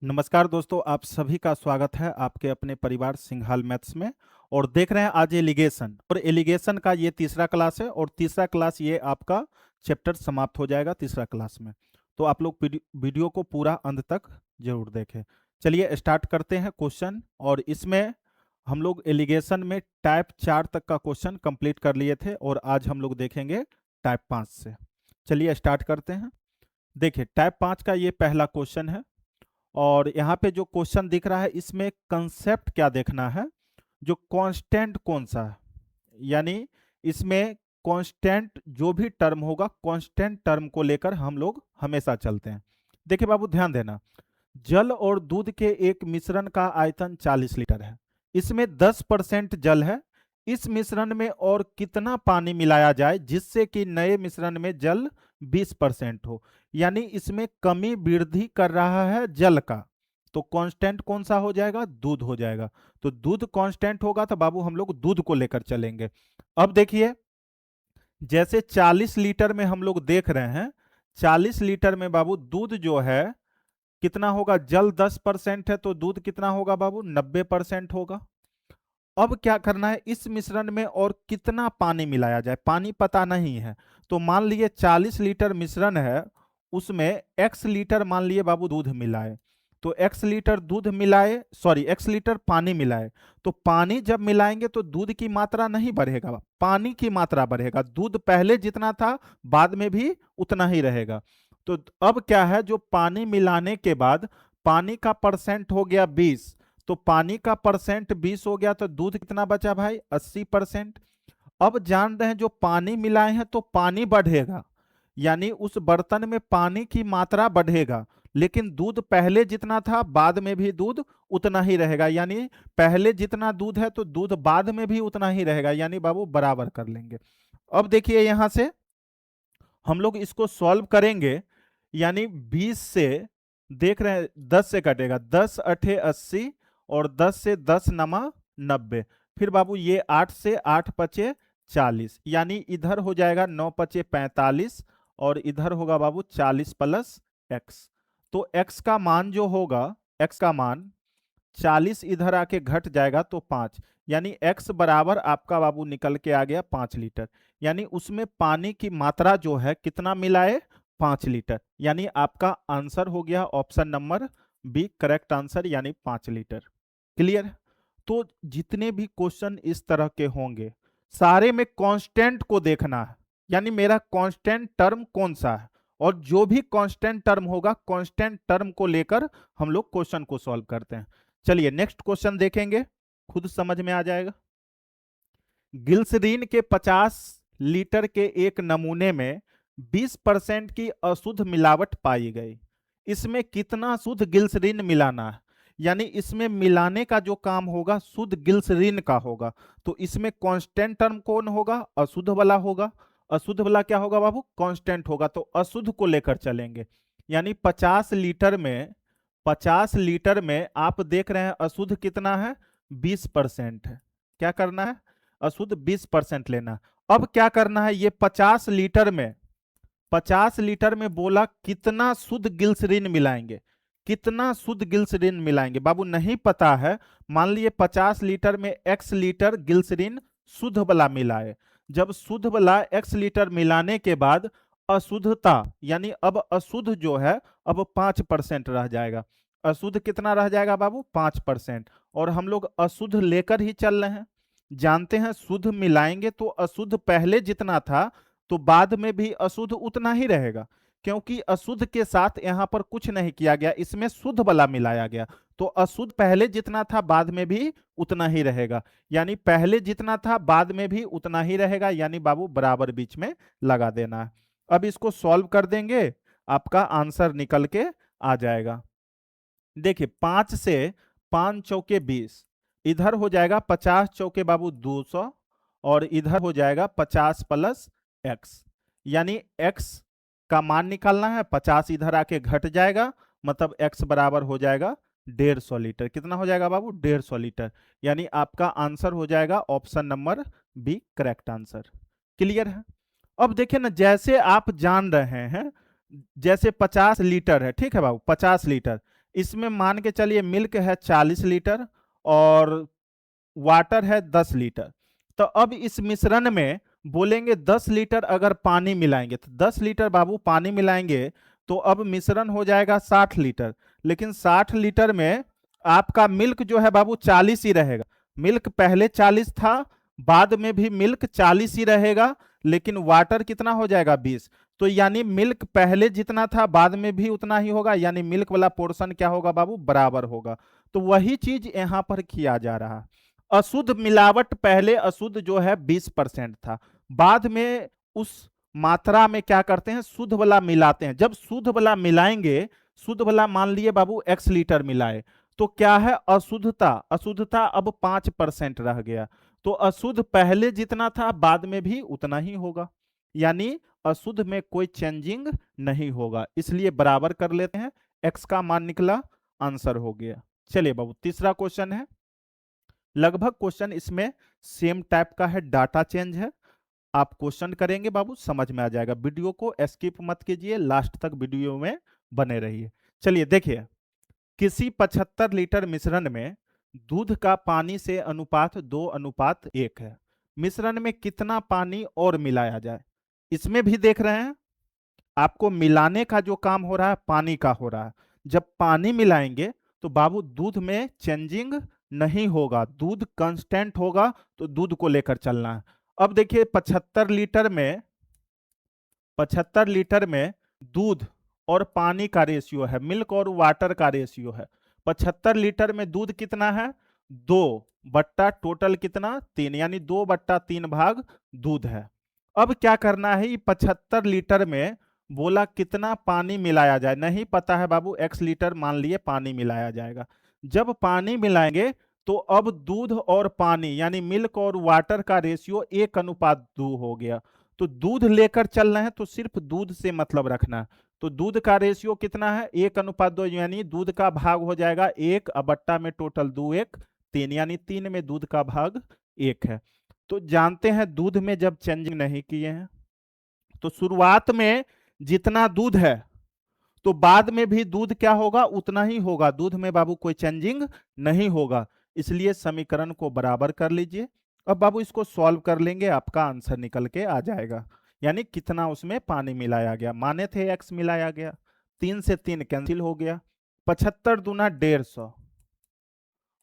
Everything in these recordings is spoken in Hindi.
नमस्कार दोस्तों, आप सभी का स्वागत है आपके अपने परिवार सिंघाल मैथ्स में। और देख रहे हैं आज एलिगेशन, और एलिगेशन का ये तीसरा क्लास है और तीसरा क्लास ये आपका चैप्टर समाप्त हो जाएगा तीसरा क्लास में। तो आप लोग वीडियो को पूरा अंत तक जरूर देखें। चलिए स्टार्ट करते हैं क्वेश्चन। और इसमें हम लोग एलिगेशन में टाइप 4 तक का क्वेश्चन कंप्लीट कर लिए थे और आज हम लोग देखेंगे टाइप 5 से। चलिए स्टार्ट करते हैं। देखिए टाइप 5 का ये पहला क्वेश्चन है और यहाँ पे जो क्वेश्चन दिख रहा है इसमें कंसेप्ट क्या देखना है, जो कांस्टेंट कौन सा है, यानी इसमें कांस्टेंट जो भी टर्म होगा कांस्टेंट टर्म को लेकर हम लोग हमेशा चलते हैं। देखिए बाबू ध्यान देना, जल और दूध के एक मिश्रण का आयतन 40 लीटर है। इसमें 10% जल है। इस मिश्रण में और कितना पानी मिलाया जाए जिससे कि नए मिश्रण में जल 20% हो, यानी इसमें कमी वृद्धि कर रहा है जल का। तो कांस्टेंट कौन सा हो जाएगा? दूध हो जाएगा। तो दूध कांस्टेंट होगा तो बाबू हम लोग दूध को लेकर चलेंगे। अब देखिए, जैसे 40 लीटर में हम लोग देख रहे हैं, 40 लीटर में बाबू दूध जो है कितना होगा? जल 10% है तो दूध कितना होगा बाबू? 90% होगा। अब क्या करना है, इस मिश्रण में और कितना पानी मिलाया जाए, पानी पता नहीं है। तो मान लिए 40 लीटर मिश्रण है, उसमें x लीटर मान लिए बाबू दूध मिलाए। तो x लीटर दूध मिलाए, सॉरी x लीटर पानी मिलाए। तो पानी जब मिलाएंगे तो दूध की मात्रा नहीं बढ़ेगा, पानी की मात्रा बढ़ेगा। दूध पहले जितना था बाद में भी उतना ही रहेगा। तो अब क्या है, जो पानी मिलाने के बाद पानी का परसेंट हो गया 20, तो पानी का परसेंट 20 हो गया तो दूध कितना बचा भाई? 80%। अब जान रहे हैं जो पानी मिलाए हैं तो पानी बढ़ेगा, यानी उस बर्तन में पानी की मात्रा बढ़ेगा, लेकिन दूध पहले जितना था बाद में भी दूध उतना ही रहेगा। यानी पहले जितना दूध है तो दूध बाद में भी उतना ही रहेगा, यानी बाबू बराबर कर लेंगे। अब देखिए यहां से हम लोग इसको सॉल्व करेंगे, यानी 20 से देख रहे हैं 10 से कटेगा, 10 अठे 80 और 10 से 10 नमा 90। फिर बाबू ये 8 से 8 पचे 40, यानी इधर हो जाएगा 9 पचे 45 और इधर होगा बाबू 40 प्लस x। तो x का मान जो होगा, x का मान 40 इधर आके घट जाएगा तो 5, यानी x बराबर आपका बाबू निकल के आ गया 5 लीटर। यानी उसमें पानी की मात्रा जो है कितना मिलाए? 5 लीटर। यानी आपका आंसर हो गया option number B correct answer, यानी 5 लीटर। क्लियर? तो जितने भी क्वेश्चन इस तरह के होंगे सारे में कांस्टेंट को देखना है, यानी मेरा कांस्टेंट टर्म कौन सा है, और जो भी कांस्टेंट टर्म होगा कांस्टेंट टर्म को लेकर हम लोग क्वेश्चन को सॉल्व करते हैं। चलिए नेक्स्ट क्वेश्चन देखेंगे, खुद समझ में आ जाएगा। ग्लिसरीन के 50 लीटर के एक नमूने में 20% की अशुद्ध मिलावट पाई गई। इसमें कितना शुद्ध ग्लिसरीन मिलाना है, यानी इसमें मिलाने का जो काम होगा शुद्ध ग्लिसरीन का होगा। तो इसमें कांस्टेंट टर्म कौन होगा? अशुद्ध वाला होगा। अशुद्ध वाला क्या होगा बाबू? कांस्टेंट होगा। तो अशुद्ध को लेकर चलेंगे, यानी 50 लीटर में आप देख रहे हैं अशुद्ध कितना है? 20% है। क्या करना है? अशुद्ध 20% लेना। अब क्या करना है, ये 50 लीटर में बोला कितना शुद्ध ग्लिसरीन मिलाएंगे, कितना शुद्ध ग्लिसरीन मिलाएंगे बाबू? नहीं पता है। मान लिए 50 लीटर में x लीटर ग्लिसरीन शुद्ध वाला मिलाए। जब शुद्ध वाला x लीटर मिलाने के बाद अशुद्धता, यानी अब अशुद्ध जो है अब 5% रह जाएगा। अशुद्ध कितना रह जाएगा बाबू? 5%। और हम लोग अशुद्ध लेकर ही चल रहे हैं। जानते हैं शुद्ध मिलाएंगे तो अशुद्ध पहले जितना था तो बाद में भी अशुद्ध उतना ही रहेगा, क्योंकि अशुद्ध के साथ यहां पर कुछ नहीं किया गया, इसमें शुद्ध वाला मिलाया गया। तो अशुद्ध पहले जितना था बाद में भी उतना ही रहेगा, यानी पहले जितना था बाद में भी उतना ही रहेगा, यानी बाबू बराबर बीच में लगा देना है। अब इसको सॉल्व कर देंगे, आपका आंसर निकल के आ जाएगा। देखिए 5 से 5 चौके 20, इधर हो जाएगा 50 चौके बाबू 200 और इधर हो जाएगा 50 प्लस x, यानी x का मान निकालना है। 50 इधर आके घट जाएगा, मतलब x बराबर हो जाएगा 150 लीटर। कितना हो जाएगा बाबू? 150 लीटर। यानी आपका आंसर हो जाएगा option number B correct answer. Clear है? अब देखिए ना, जैसे आप जान रहे हैं, जैसे 50 लीटर है, ठीक है बाबू 50 लीटर, इसमें मान के चलिए मिल्क है 40 लीटर और वाटर है 10 लीटर। तो अब इस मिश्रण में बोलेंगे 10 लीटर अगर पानी मिलाएंगे तो 10 लीटर बाबू पानी मिलाएंगे तो अब मिश्रण हो जाएगा 60 लीटर। लेकिन 60 लीटर में आपका मिल्क जो है बाबू 40 ही रहेगा। मिल्क पहले 40 था, बाद में भी मिल्क 40 ही रहेगा, लेकिन वाटर कितना हो जाएगा 20। तो यानी मिल्क पहले जितना था बाद में भी उतना ही होगा, यानी मिल्क वाला पोर्शन क्या होगा बाबू, बराबर होगा। तो वही चीज यहां पर किया जा रहा है। अशुद्ध मिलावट पहले अशुद्ध जो है 20% था, बाद में उस मात्रा में क्या करते हैं, शुद्ध वाला मिलाते हैं। जब शुद्ध वाला मिलाएंगे, शुद्ध वाला मान लिए बाबू x लीटर मिलाए, तो क्या है अशुद्धता, अशुद्धता अब 5% रह गया। तो अशुद्ध पहले जितना था बाद में भी उतना ही होगा, यानी अशुद्ध में कोई चेंजिंग नहीं होगा, इसलिए बराबर कर लेते हैं। x का मान निकला, आंसर हो गया। चलिए बाबू तीसरा क्वेश्चन है, लगभग क्वेश्चन इसमें सेम टाइप का है, डाटा चेंज है। आप क्वेश्चन करेंगे बाबू समझ में आ जाएगा, वीडियो को स्किप मत कीजिए, लास्ट तक वीडियो में बने रहिए। चलिए देखिए, किसी 75 लीटर मिश्रण में दूध का पानी से अनुपात 2:1 है। मिश्रण में कितना पानी और मिलाया जाए। इसमें भी देख रहे हैं आपको मिलाने का जो काम हो रहा है पानी का हो रहा है। जब पानी मिलाएंगे तो बाबू दूध में चेंजिंग नहीं होगा, दूध कांस्टेंट होगा, तो दूध को लेकर चलना है। अब देखिए 75 लीटर में दूध और पानी का रेशियो है, मिल्क और वाटर का रेशियो है। 75 लीटर में दूध कितना है, 2 बट्टा टोटल कितना 3, यानी 2/3 भाग दूध है। अब क्या करना है, 75 लीटर में बोला कितना पानी मिलाया जाए, नहीं पता है बाबू, x लीटर मान लिए पानी मिलाया जाएगा। जब पानी मिलाएंगे तो अब दूध और पानी यानी मिल्क और वाटर का रेशियो 1:2 हो गया। तो दूध लेकर चल रहे हैं तो सिर्फ दूध से मतलब रखना। तो दूध का रेशियो कितना है 1:2, यानी दूध का भाग हो जाएगा 1 अब बट्टा में टोटल 2 1 3, यानी 3 में दूध का भाग 1 है। तो जानते हैं दूध में जब चेंजिंग नहीं किए हैं तो शुरुआत में जितना दूध है तो बाद में भी दूध क्या होगा उतना ही होगा, दूध में बाबू कोई चेंजिंग नहीं होगा, इसलिए समीकरण को बराबर कर लीजिए। अब बाबू इसको सॉल्व कर लेंगे, आपका आंसर निकल के आ जाएगा, यानी कितना उसमें पानी मिलाया गया। माने थे x मिलाया गया, 3 से 3 कैंसिल हो गया, 75 दूना 150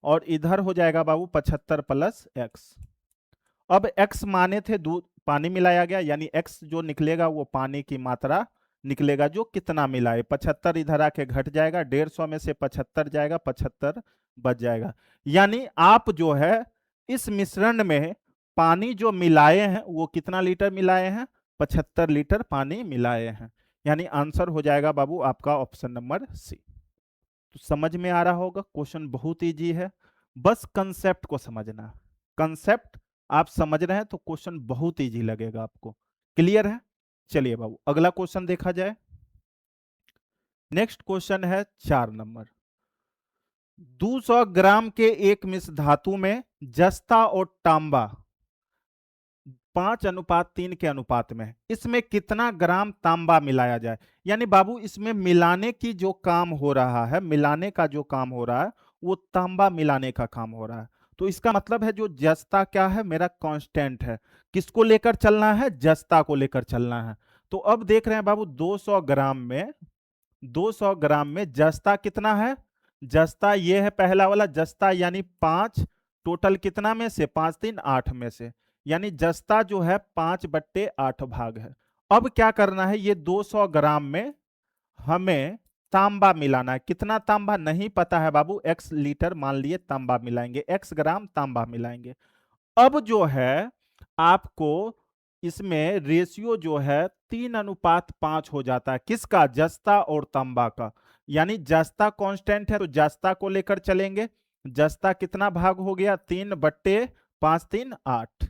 और इधर हो जाएगा बाबू 75 प्लस x। अब x माने थे दूध पानी मिलाया गया, यानी x जो निकलेगा वो पानी की मात्रा निकलेगा जो कितना मिलाए। 75 इधर आके घट जाएगा, 150 में से 75 जाएगा, 75 बच जाएगा। यानी आप जो है इस मिश्रण में पानी जो मिलाए हैं वो कितना लीटर मिलाए हैं, 75 लीटर पानी मिलाए हैं, यानी आंसर हो जाएगा बाबू आपका ऑप्शन नंबर सी। तो समझ में आ रहा होगा, क्वेश्चन बहुत इजी है, बस कंसेप्ट को समझना। कंसेप्ट आप समझ रहे हैं तो क्वेश्चन बहुत इजी लगेगा आपको। क्लियर है। चलिए बाबू अगला क्वेश्चन देखा जाए। नेक्स्ट क्वेश्चन है 4 नंबर, 200 ग्राम के एक मिश्र धातु में जस्ता और तांबा 5:3 के अनुपात में, इसमें कितना ग्राम तांबा मिलाया जाए। यानी बाबू इसमें मिलाने की जो काम हो रहा है, मिलाने का जो काम हो रहा है वो तांबा मिलाने का काम हो रहा है। तो इसका मतलब है जो जस्ता क्या है मेरा कांस्टेंट है, किसको लेकर चलना है, जस्ता को लेकर चलना है। तो अब देख रहे हैं बाबू 200 ग्राम में, 200 ग्राम में जस्ता कितना है, जस्ता ये है पहला वाला जस्ता, यानी 5, टोटल कितना में से 5 3 8 में से, यानी जस्ता जो है 5/8 भाग है। अब क्या करना है, ये 200 ग्राम में हमें तांबा मिलाना है। कितना तांबा नहीं पता है बाबू, x लीटर मान लिए तांबा मिलाएंगे, x ग्राम तांबा मिलाएंगे। अब जो है आपको इसमें रेशियो जो है 3:5 हो जाता है, किसका, जस्ता और तांबा का। यानी जस्ता कांस्टेंट है तो जस्ता को लेकर चलेंगे, जस्ता कितना भाग हो गया 3/5 3 8।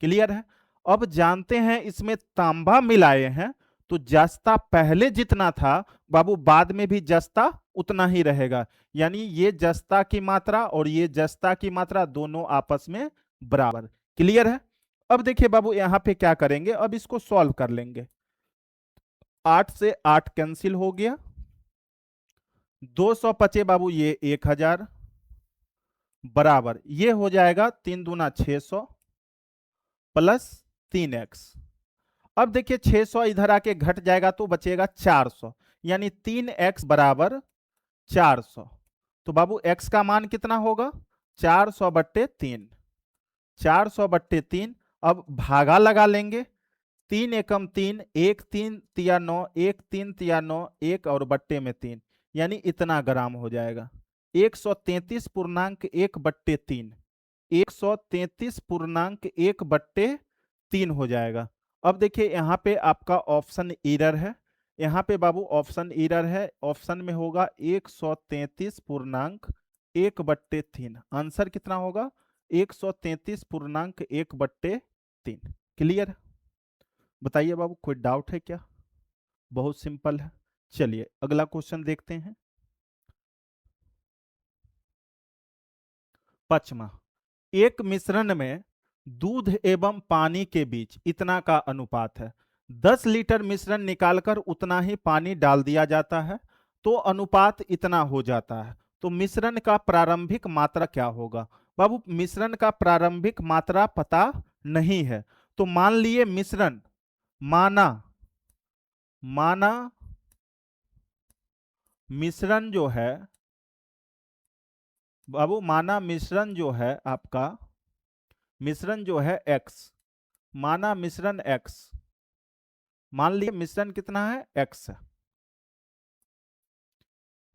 क्लियर है। अब जानते हैं इसमें तांबा मिलाए हैं तो जस्ता पहले जितना था बाबू बाद में भी जस्ता उतना ही रहेगा, यानी ये जस्ता की मात्रा और ये जस्ता की मात्रा दोनों आपस में बराबर। क्लियर है। अब देखिए बाबू यहां पे क्या करेंगे, अब इसको सॉल्व कर लेंगे। 8 से 8 कैंसिल हो गया, 200 पचे बाबू ये 1000 बराबर ये हो जाएगा 3 दूना 600 प्लस 3x। अब देखिए 600 इधर आके घट जाएगा तो बचेगा 400, यानी 3x बराबर 400। तो बाबू x का मान कितना होगा? 400/3। 400/3। अब भागा लगा लेंगे, 3 एकम 3, 1 3 तिया 9, 1 3 तिया 9, 1 और बट्टे में 3, यानी इतना ग्राम हो जाएगा। 133.1/3, 133.1/3 हो जाएगा। अब देखिए यहाँ पे आपका ऑप्शन एरर है, यहाँ पे बाबू ऑप्शन एरर है, ऑप्शन में होगा 133.1/3। आंसर कितना होगा? 133.1/3। क्लियर? बताइए बाबू, कोई डाउट है क्या? बहुत सिंपल है। चलिए अगला क्वेश्चन देखते हैं। 5वां, एक मिश्रण में दूध एवं पानी के बीच इतना का अनुपात है। 10 लीटर मिश्रण निकालकर उतना ही पानी डाल दिया जाता है तो अनुपात इतना हो जाता है। तो मिश्रण का प्रारंभिक मात्रा क्या होगा? बाबू मिश्रण का प्रारंभिक मात्रा पता नहीं है, तो मान लिए मिश्रण, माना माना मिश्रण जो है बाबू, माना मिश्रण जो है आपका, मिश्रण जो है x, माना मिश्रण x, मान लिए मिश्रण कितना है? x है,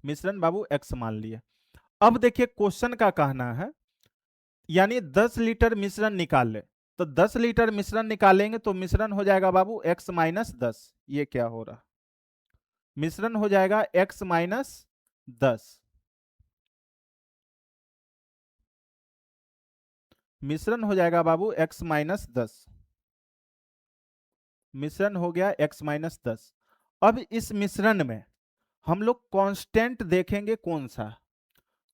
मिश्रण बाबू x मान लिए। अब देखिए क्वेश्चन का कहना है यानी 10 लीटर मिश्रण निकाल ले, तो 10 लीटर मिश्रण निकालेंगे तो मिश्रण हो जाएगा बाबू x माइनस 10। ये क्या हो रहा? मिश्रण हो जाएगा x माइनस 10, मिश्रण हो जाएगा बाबू x माइनस 10, मिश्रण हो गया x माइनस 10। अब इस मिश्रण में हम लोग कांस्टेंट देखेंगे कौन सा।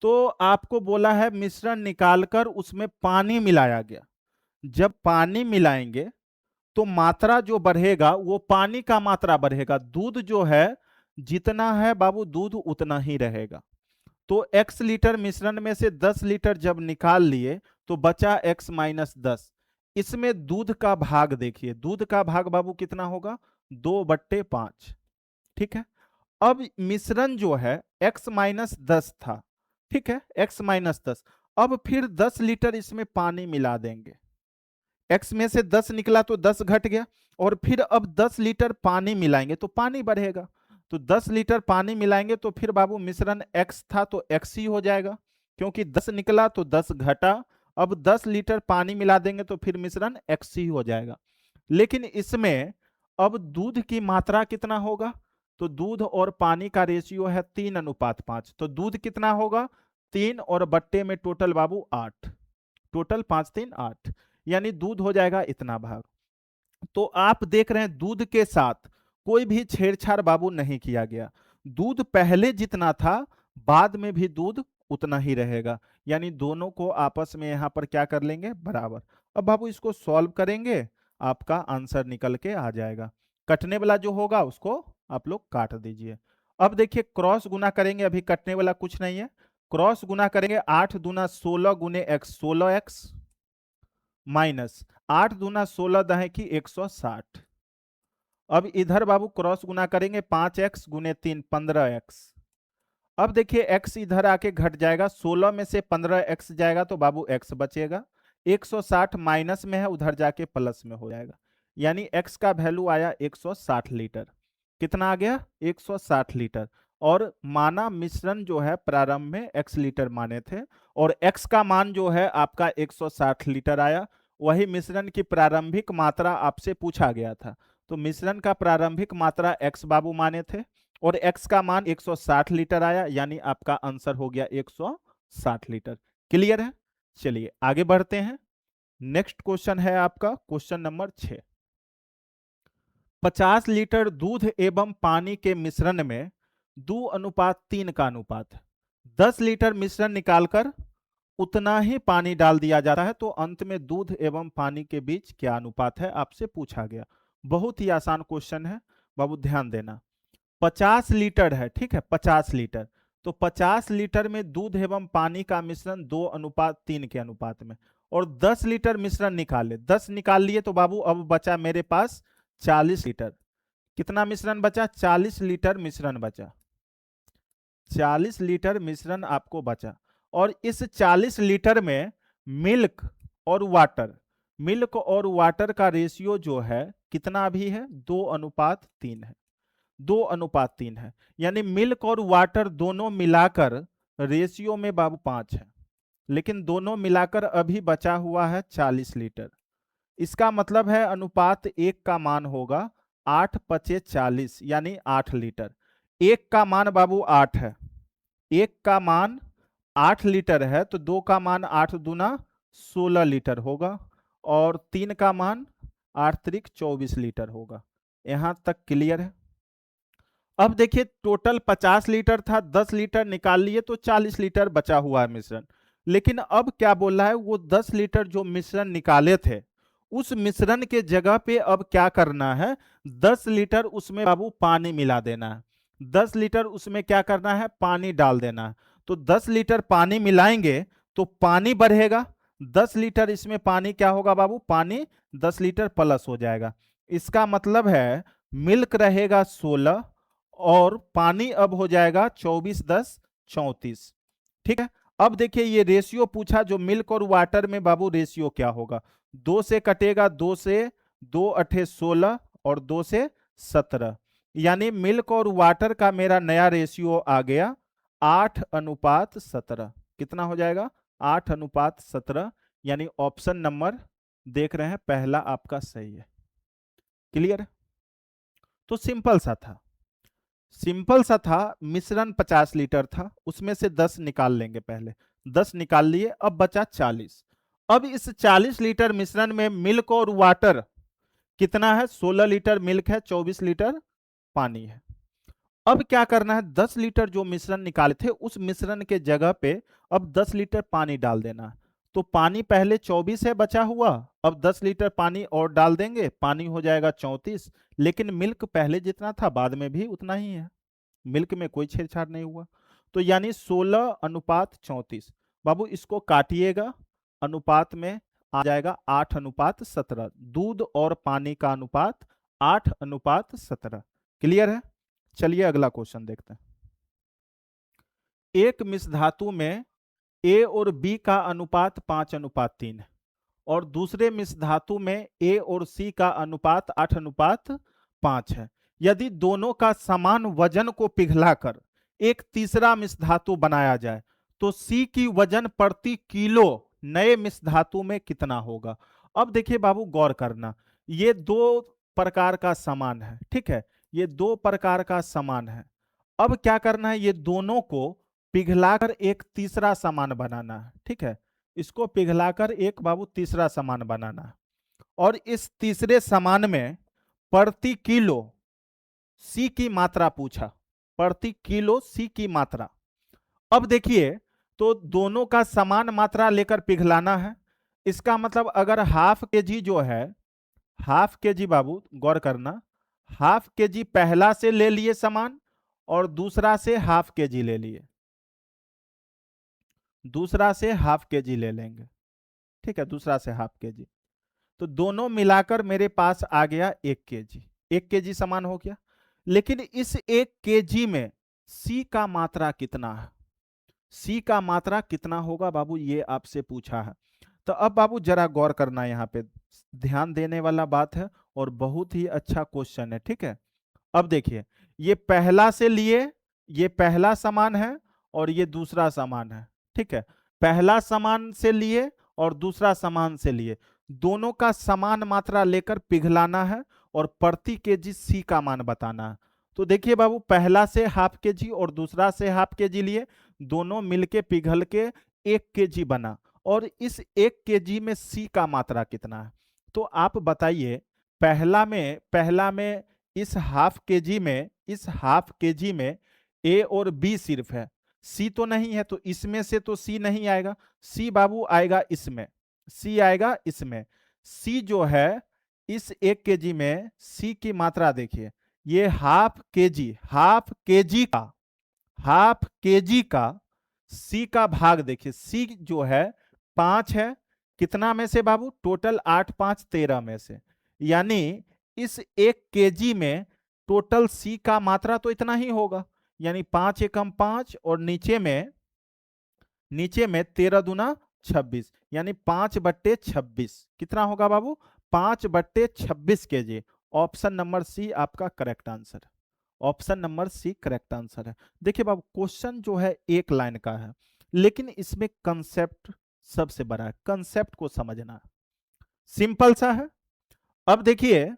तो आपको बोला है मिश्रण निकालकर उसमें पानी मिलाया गया, जब पानी मिलाएंगे तो मात्रा जो बढ़ेगा वो पानी का मात्रा बढ़ेगा, दूध जो है जितना है बाबू दूध उतना ही रहेगा। तो x लीटर मिश्रण में से 10 लीटर जब निकाल लिए तो बचा x माइनस 10। इसमें दूध का भाग देखिए, दूध का भाग बाबू कितना होगा? 2/5। ठीक है। अब मिश्रण जो है x माइनस 10 था, ठीक है, x माइनस 10। अब फिर 10 लीटर इसमें पानी मिला देंगे, x में से 10 निकला तो 10 घट गया, और फिर अब 10 लीटर पानी मिलाएंगे तो पानी बढ़ेगा। तो 10 लीटर पानी मिलाएंगे तो फिर बाबू मिश्रण x था तो x ही हो जाएगा, क्योंकि 10 निकला तो 10 घटा। अब 10 लीटर पानी मिला देंगे तो फिर मिश्रण x ही हो जाएगा। लेकिन इसमें अब दूध की मात्रा कितना होगा? तो दूध और पानी का रेशियो है 3:5, तो दूध कितना होगा? 3 और बट्टे में टोटल बाबू 8, टोटल 5 3 8, यानी दूध हो जाएगा इतना भाग। तो आप देख रहे हैं दूध के साथ कोई भी छेड़छाड़ बाबू नहीं किया गया, दूध पहले जितना था बाद में भी दूध उतना ही रहेगा, यानी दोनों को आपस में यहां पर क्या कर लेंगे? बराबर। अब बाबू इसको सॉल्व करेंगे, आपका आंसर निकल के आ जाएगा। कटने वाला जो होगा उसको आप लोग काट दीजिए। अब देखिए क्रॉस गुना करेंगे, अभी कटने वाला कुछ नहीं है, क्रॉस गुना करेंगे 8 दूना 16 गुने x, 16x माइनस 8 दूना 16 दहे की 160। अब इधर बाबू क्रॉस गुना करेंगे 5x गुने 3 15x। अब देखिए x इधर आके घट जाएगा, 16 में से 15x जाएगा तो बाबू x बचेगा, 160 माइनस में है उधर जाके प्लस में हो जाएगा, यानी x का वैल्यू आया 160 लीटर। कितना आ गया? 160 लीटर। और माना मिश्रण जो है प्रारंभ में x लीटर माने थे, और x का मान जो है आपका 160 लीटर आया। वही मिश्रण की प्रारंभिक मात्रा आपसे पूछा गया था, तो मिश्रण का प्रारंभिक मात्रा x बाबू माने थे और x का मान 160 लीटर आया, यानी आपका आंसर हो गया 160 लीटर। क्लियर है? चलिए आगे बढ़ते हैं। नेक्स्ट क्वेश्चन है आपका क्वेश्चन नंबर 6। 50 लीटर दूध एवं पानी के मिश्रण में 2:3 का अनुपात है। 10 लीटर मिश्रण निकालकर उतना ही पानी डाल दिया जाता है, तो अंत में दूध एवं पानी के बीच क्या अनुपात है आपसे पूछा गया। बहुत ही आसान क्वेश्चन है बाबू, ध्यान देना। 50 लीटर है, ठीक है, 50 लीटर तो 50 लीटर में दूध एवं पानी का मिश्रण 2:3 के अनुपात में, और 10 लीटर मिश्रण निकाले, 10 निकाल लिए तो बाबू अब बचा मेरे पास 40 लीटर। कितना मिश्रण बचा? 40 लीटर मिश्रण बचा, 40 लीटर मिश्रण आपको बचा। और इस 40 लीटर में मिल्क और वाटर, मिल्क और वाटर का रेशियो जो है कितना भी है? 2:3 है, 2:3 है। यानी मिल्क और वाटर दोनों मिलाकर रेशियो में बाबू 5 है, लेकिन दोनों मिलाकर अभी बचा हुआ है 40 लीटर। इसका मतलब है अनुपात 1 का मान होगा 8×5=40, यानी 8 लीटर। 1 का मान बाबू 8 है, 1 का मान 8 लीटर है, तो 2 का मान 8 दूना 16 लीटर होगा, और 3 का मान 8 त्रिक 24 लीटर होगा। यहां तक क्लियर है? अब देखिए टोटल 50 लीटर था, 10 लीटर निकाल लिए तो 40 लीटर बचा हुआ है मिश्रण। लेकिन अब क्या बोल रहा है, वो 10 लीटर जो मिश्रण निकाले थे उस मिश्रण के जगह पे अब क्या करना है, 10 लीटर उसमें बाबू पानी मिला देना है, 10 लीटर उसमें क्या करना है, पानी डाल देना है। तो 10 लीटर पानी मिलाएंगे तो पानी बढ़ेगा, 10 लीटर इसमें पानी क्या होगा बाबू, पानी 10 लीटर प्लस हो जाएगा। इसका मतलब है मिल्क रहेगा 16 और पानी अब हो जाएगा 24×10=34। ठीक है। अब देखिए ये रेशियो पूछा, जो मिल्क और वाटर में बाबू रेशियो क्या होगा, 2 से कटेगा, 2 से 2×8=16 और 2 से 17, यानी मिल्क और वाटर का मेरा नया रेशियो आ गया 8:17। कितना हो जाएगा? 8:17, यानी ऑप्शन नंबर देख रहे हैं पहला आपका सही है। क्लियर? तो सिंपल सा था, सिंपल सा था। मिश्रण 50 लीटर था, उसमें से 10 निकाल लेंगे, पहले 10 निकाल लिए, अब बचा 40। अब इस 40 लीटर मिश्रण में मिल्क और वाटर कितना है, 16 लीटर मिल्क है, 24 लीटर पानी है। अब क्या करना है, 10 लीटर जो मिश्रण निकाले थे उस मिश्रण के जगह पे अब 10 लीटर पानी डाल देना है। तो पानी पहले 24 है बचा हुआ, अब 10 लीटर पानी और डाल देंगे, पानी हो जाएगा 34। लेकिन मिल्क पहले जितना था बाद में भी उतना ही है, मिल्क में कोई छेड़छाड़ नहीं हुआ। तो यानी 16:34। बाबू इसको काटिएगा, अनुपात में आ जाएगा 8:17। दूध और पानी का अनुपात 8:17। क्लियर है? चलिए अगला क्वेश्चन देखते हैं। एक मिश्र धातु में ए और बी का अनुपात 5:3 है, और दूसरे मिश्र धातु में ए और सी का अनुपात 8:5 है। यदि दोनों का समान वजन को पिघलाकर एक तीसरा मिश्र धातु बनाया जाए तो सी की वजन प्रति किलो नए मिश्र धातु में कितना होगा? अब देखिए बाबू गौर करना, ये दो प्रकार का समान है, ठीक है, ये दो प्रकार का समान है। अब क्या करना है, ये दोनों को पिघलाकर एक तीसरा सामान बनाना है, ठीक है, इसको पिघलाकर एक बाबू तीसरा सामान बनाना है। और इस तीसरे सामान में प्रति किलो सी की मात्रा पूछा, प्रति किलो सी की मात्रा। अब देखिए तो दोनों का समान मात्रा लेकर पिघलाना है। इसका मतलब अगर हाफ के जी जो है, हाफ के जी बाबू गौर करना, हाफ के जी पहला से ले लिए सामान और दूसरा से हाफ के जी ले लिए, दूसरा से हाफ के जी ले लेंगे, ठीक है, दूसरा से हाफ के जी। तो दोनों मिलाकर मेरे पास आ गया 1 केजी, 1 केजी समान हो गया। लेकिन इस 1 केजी में सी का मात्रा कितना है, सी का मात्रा कितना होगा बाबू, ये आपसे पूछा है। तो अब बाबू जरा गौर करना, यहाँ पे ध्यान देने वाला बात है और बहुत ही अच्छा क्वेश्चन है, ठीक है। अब देखिए ये पहला से लिए, ये पहला समान है और ये दूसरा समान है, ठीक है, पहला समान से लिए और दूसरा समान से लिए, दोनों का समान मात्रा लेकर पिघलाना है और प्रति केजी सी का मान बताना है। तो देखिए बाबू पहला से हाफ केजी और दूसरा से हाफ केजी लिए, दोनों मिलके पिघल के 1 केजी बना, और इस 1 केजी में सी का मात्रा कितना है? तो आप बताइए, पहला में इस हाफ केजी में, इस हाफ केजी में ए और बी सिर्फ है, सी तो नहीं है, तो इसमें से तो सी नहीं आएगा, सी बाबू आएगा इसमें, सी आएगा इसमें। सी जो है इस 1 केजी में सी की मात्रा देखिए, ये हाफ केजी, हाफ केजी का, हाफ केजी का सी का भाग देखिए, सी जो है 5 है, कितना में से बाबू, टोटल 8 5 13 में से, यानी इस 1 केजी में टोटल सी का मात्रा तो इतना ही होगा, यानी 5 एकम 5 और नीचे में 13 दूना 26, यानी 5/26 कितना होगा बाबू, 5/26 केजी। ऑप्शन नंबर सी आपका करेक्ट आंसर है। Option number C correct answer है। देखिए बाबू, क्वेश्चन जो है एक लाइन का है, लेकिन इसमें कंसेप्ट सबसे बड़ा है, कंसेप्ट को समझना सिंपल सा है। अब देखिए,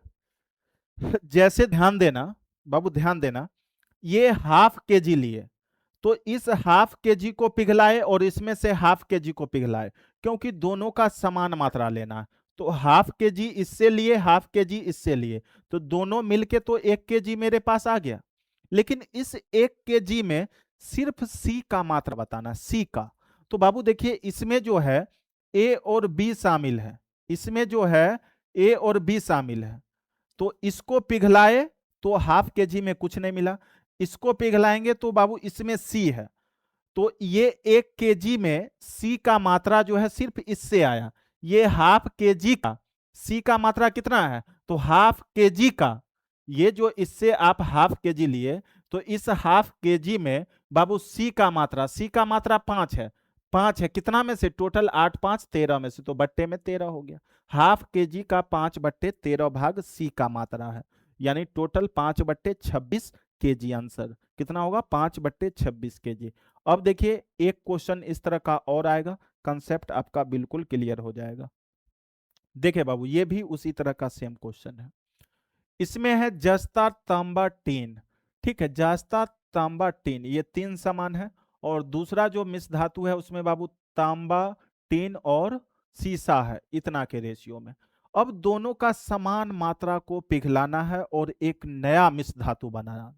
जैसे ध्यान देना बाबू, ध्यान देना, ये हाफ केजी लिए, तो इस हाफ केजी को पिघलाए और इसमें से हाफ केजी को पिघलाए, क्योंकि दोनों का समान मात्रा लेना है। तो हाफ केजी इससे लिए, हाफ केजी इससे लिए, तो दोनों मिलके तो 1 केजी मेरे पास आ गया। लेकिन इस 1 केजी में सिर्फ सी का मात्रा बताना, सी का। तो बाबू देखिए, इसमें जो है ए और बी शामिल है, इसमें जो है ए और बी शामिल है, तो इसको पिघलाए तो हाफ केजी में कुछ नहीं मिला, इसको पिघलाएंगे तो बाबू इसमें सी है, तो ये 1 केजी में सी का मात्रा जो है सिर्फ इससे आया। ये हाफ केजी का सी का मात्रा कितना है, तो हाफ केजी का, ये जो इससे आप हाफ केजी लिए, तो इस हाफ केजी में बाबू सी का मात्रा 5 है, 5 है, कितना में से, टोटल 8 5 13 में से, तो बट्टे में 13 हो गया। हाफ केजी का 5/13 भाग सी का मात्रा है, यानी टोटल 5/26 केजी। आंसर कितना होगा, 5/26 केजी। अब देखिए, एक क्वेश्चन इस तरह का और आएगा, कंसेप्ट आपका बिल्कुल क्लियर हो जाएगा। देखिए बाबू, ये भी उसी तरह का सेम क्वेश्चन है। इसमें है जस्ता तांबा टीन, ठीक है, जस्ता तांबा टीन, ये 3 समान है, और दूसरा जो मिश्र धातु है उसमें बाबू तांबा, टीन और सीसा है, इतना के रेशियो में। अब दोनों का समान मात्रा को पिघलाना है और एक नया मिश्र धातु बनाना,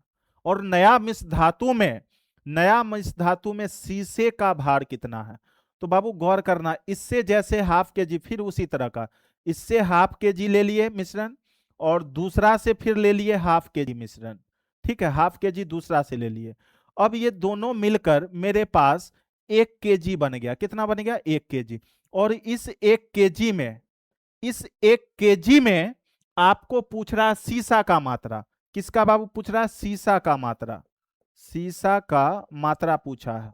और नया मिश्र धातु में शीशे का भार कितना है। तो बाबू गौर करना, इससे जैसे हाफ केजी, फिर उसी तरह का, इससे हाफ केजी ले लिए मिश्रण, और दूसरा से फिर ले लिए हाफ केजी मिश्रण, ठीक है, हाफ केजी दूसरा से ले लिए। अब ये दोनों मिलकर मेरे पास 1 केजी बन गया, कितना बन गया, 1 केजी। और इस 1 केजी में आपको पूछ रहा है सीसा का मात्रा, किसका बाबू पूछ रहा है, सीसा का मात्रा, सीसा का मात्रा पूछा है,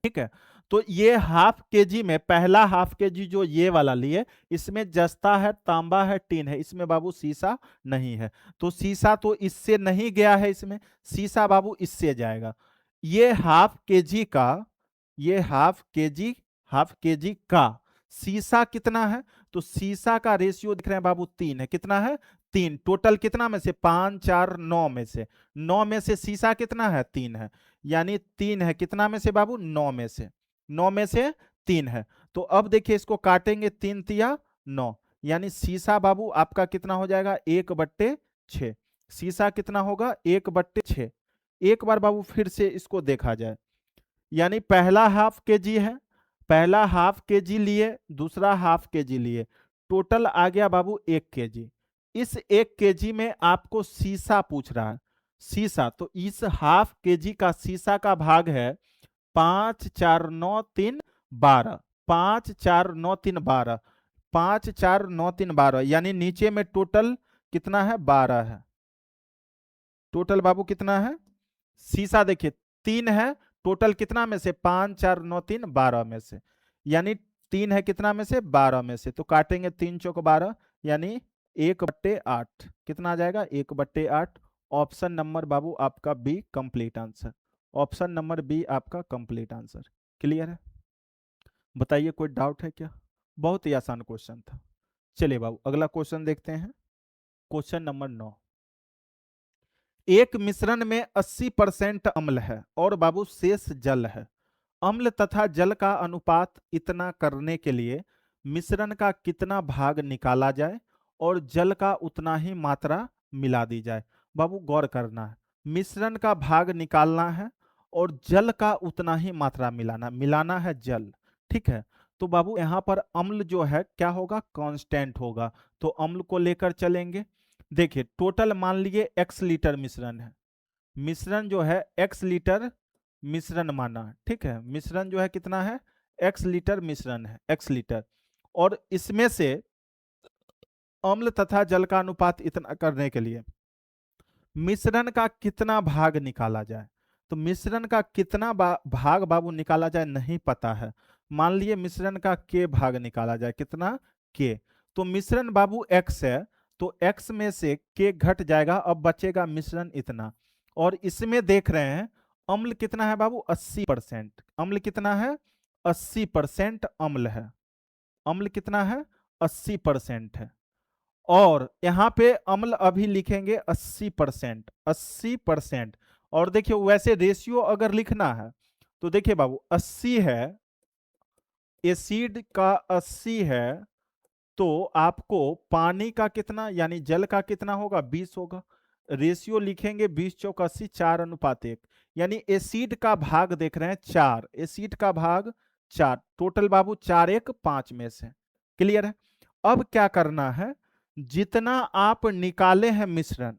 ठीक है। तो ये हाफ केजी में पहला हाफ केजी जो ये वाला लिए, इसमें जस्ता है, तांबा है, टीन है, इसमें बाबू सीसा नहीं है, तो सीसा तो इससे नहीं गया है, इसमें सीसा बाबू इससे जाएगा। ये हाफ केजी का, ये हाफ केजी का सीसा कितना है, तो सीसा का रेशियो दिख रहे हैं बाबू 3 है, कितना है, 3, टोटल कितना में से, 5 4 9 में से, 9 में से सीसा कितना है, 3 है, यानी 3 है, कितना में से बाबू, 9 में से, 9 में से 3 है। तो अब देखिए, इसको काटेंगे, 3 तिया 9, यानी सीसा बाबू आपका कितना हो जाएगा, 1/6, सीसा कितना होगा, 1/6। एक बार बाबू फिर से इसको देखा जाए, यानी पहला हाफ केजी है, पहला हाफ केजी लिए, दूसरा हाफ केजी लिए, टोटल आ गया बाबू 1 केजी। इस 1 केजी में आपको सीसा पूछ रहा है, सीसा, तो इस हाफ केजी का सीसा का भाग है 5 4 9 3 12, 5 4 9 3 12, 5 4 9 3 12, यानी नीचे में टोटल कितना है, 12 है, टोटल बाबू कितना है, सीसा देखिए 3 है, टोटल कितना में से, 5 4 9 3 12 में से, यानी 3 है, कितना में से, 12 में से, तो काटेंगे 3 चौक 12, यानी 1/8, कितना आ जाएगा, 1/8। ऑप्शन नंबर बाबू आपका B complete answer, option number B आपका कंप्लीट आंसर। क्लियर है, बताइए कोई डाउट है क्या, बहुत ही आसान क्वेश्चन था। चलिए बाबू अगला क्वेश्चन देखते हैं, क्वेश्चन नंबर 9। एक मिश्रण में 80% अम्ल है और बाबू शेष जल है, अम्ल तथा जल का अनुपात इतना करने के लिए मिश्रण का कितना भाग निकाला जाए और जल का उतना ही मात्रा मिला दी जाए। बाबू गौर करना है, मिश्रण का भाग निकालना है और जल का उतना ही मात्रा मिलाना है जल, ठीक है। तो बाबू यहाँ पर अम्ल जो है क्या होगा, कांस्टेंट होगा, तो अम्ल को लेकर चलेंगे। देखिए टोटल मान लीजिए x लीटर मिश्रण है, मिश्रण जो है x लीटर मिश्रण माना, ठीक है। मिश्रण जो है कितना है, x लीटर मिश्रण है, x लीटर। और इसमें से अम्ल तथा जल का अनुपात इतना करने के लिए मिश्रण का कितना भाग निकाला जाए। तो मिश्रण का कितना भाग बाबू निकाला जाए नहीं पता है। मान लिए मिश्रण का के भाग निकाला जाए, कितना के। तो मिश्रण बाबू x है, तो x में से के घट जाएगा, अब बचेगा मिश्रण इतना। और इसमें देख रहे हैं अम्ल कितना है बाबू, 80%। अम्ल कितना है, 80% अम्ल है। अम्ल कितना है, 80% है। और यहां पे अम्ल अभी लिखेंगे 80%, 80%। और देखिए वैसे रेशियो अगर लिखना है तो देखिए बाबू 80 है, एसिड का 80 है, तो आपको पानी का कितना यानी जल का कितना होगा, 20 होगा। रेशियो लिखेंगे 20 चौक 80, 4:1। यानी एसिड का भाग देख रहे हैं 4, एसिड का भाग 4, टोटल बाबू 4 1 5 में से। क्लियर है। अब क्या करना है, जितना आप निकाले हैं मिश्रण